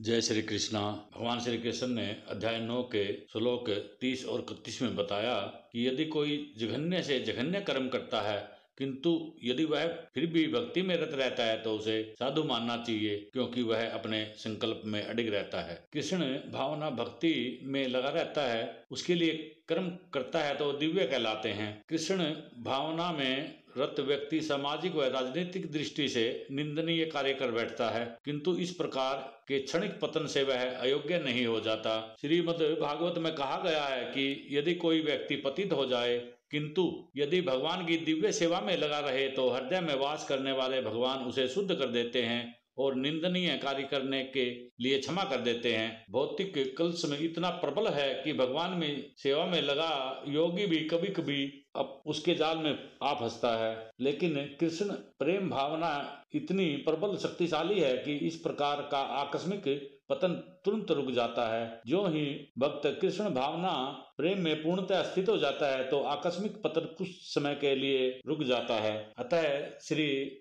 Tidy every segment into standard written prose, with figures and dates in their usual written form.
जय श्री कृष्णा। भगवान श्री कृष्ण ने अध्याय 9 के श्लोक 30 और 31 में बताया कि यदि कोई जघन्य से जघन्य कर्म करता है किंतु यदि वह फिर भी भक्ति में रत रहता है तो उसे साधु मानना चाहिए, क्योंकि वह अपने संकल्प में अडिग रहता है। कृष्ण भावना भक्ति में लगा रहता है, उसके लिए कर्म करता है तो दिव्य कहलाते हैं। कृष्ण भावना में रत व्यक्ति सामाजिक व राजनीतिक दृष्टि से निंदनीय कार्य कर बैठता है, किंतु इस प्रकार के क्षणिक पतन से वह अयोग्य नहीं हो जाता। श्रीमद् भागवत में कहा गया है कि यदि कोई व्यक्ति पतित हो जाए किंतु यदि भगवान की दिव्य सेवा में लगा रहे तो हृदय में वास करने वाले भगवान उसे शुद्ध कर देते हैं और निंदनीय कार्य करने के लिए क्षमा कर देते हैं। भौतिक कलश में इतना प्रबल है कि भगवान में सेवा में लगा योगी भी कभी कभी अब उसके जाल में आ फंसता है, लेकिन कृष्ण प्रेम भावना इतनी प्रबल शक्तिशाली है कि इस प्रकार का आकस्मिक पतन तुरंत रुक जाता है। जो ही भक्त कृष्ण भावना प्रेम में पूर्णतः स्थित हो जाता है तो आकस्मिक पतन कुछ समय के लिए रुक जाता है। अतः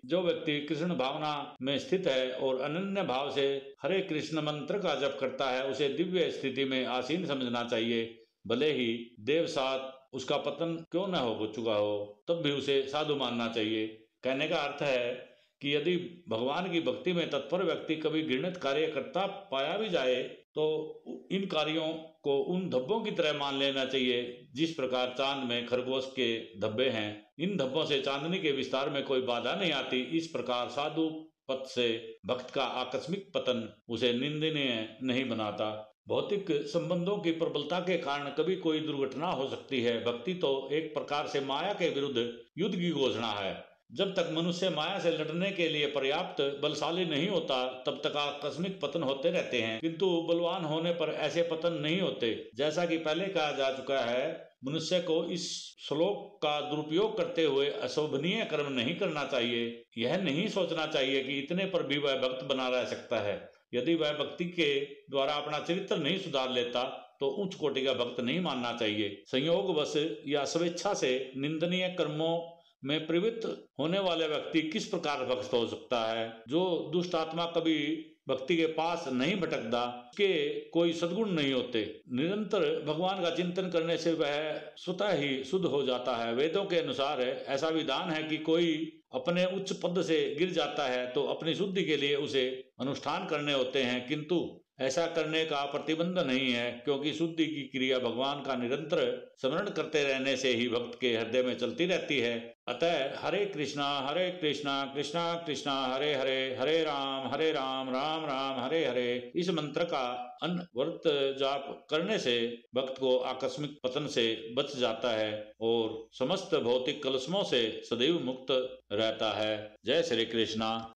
जो व्यक्ति कृष्ण भावना में स्थित है और अनन्य भाव से हरे कृष्ण मंत्र का जप करता है उसे दिव्य स्थिति में आसीन समझना चाहिए। भले ही देव साथ उसका पतन क्यों न हो चुका हो, तब भी उसे साधु मानना चाहिए। कहने का अर्थ है कि यदि भगवान की भक्ति में तत्पर व्यक्ति कभी घृणित कार्य करता पाया भी जाए तो इन कार्यों को उन धब्बों की तरह मान लेना चाहिए जिस प्रकार चांद में खरगोश के धब्बे हैं। इन धब्बों से चांदनी के विस्तार में कोई बाधा नहीं आती। इस प्रकार साधु पथ से भक्त का आकस्मिक पतन उसे निंदनीय नहीं बनाता। भौतिक संबंधों की प्रबलता के कारण कभी कोई दुर्घटना हो सकती है। भक्ति तो एक प्रकार से माया के विरुद्ध युद्ध की घोषणा है। जब तक मनुष्य माया से लड़ने के लिए पर्याप्त बलशाली नहीं होता तब तक आकस्मिक पतन होते रहते हैं, किंतु बलवान होने पर ऐसे पतन नहीं होते। जैसा कि पहले कहा जा चुका है, मनुष्य को इस श्लोक का दुरुपयोग करते हुए अशोभनीय कर्म नहीं करना चाहिए। यह नहीं सोचना चाहिए कि इतने पर भी वह भक्त बना रह सकता है। यदि वह भक्ति के द्वारा अपना चरित्र नहीं सुधार लेता तो उच्च कोटि का भक्त नहीं मानना चाहिए। संयोगवश या स्वेच्छा से निंदनीय कर्मों में प्रवृत्त होने वाले व्यक्ति किस प्रकार भक्त हो सकता है? जो दुष्ट आत्मा कभी भक्ति के पास नहीं भटकता, उसके कोई सद्गुण नहीं होते। निरंतर भगवान का चिंतन करने से वह स्वतः ही शुद्ध हो जाता है। वेदों के अनुसार ऐसा विधान है कि कोई अपने उच्च पद से गिर जाता है तो अपनी शुद्धि के लिए उसे अनुष्ठान करने होते हैं, किंतु ऐसा करने का प्रतिबंध नहीं है, क्योंकि शुद्धि की क्रिया भगवान का निरंतर स्मरण करते रहने से ही भक्त के हृदय में चलती रहती है। अतः हरे कृष्णा कृष्णा कृष्णा हरे हरे, हरे राम राम हरे हरे इस मंत्र का अनवरत जाप करने से भक्त को आकस्मिक पतन से बच जाता है और समस्त भौतिक कलुषों से सदैव मुक्त रहता है। जय श्री कृष्णा।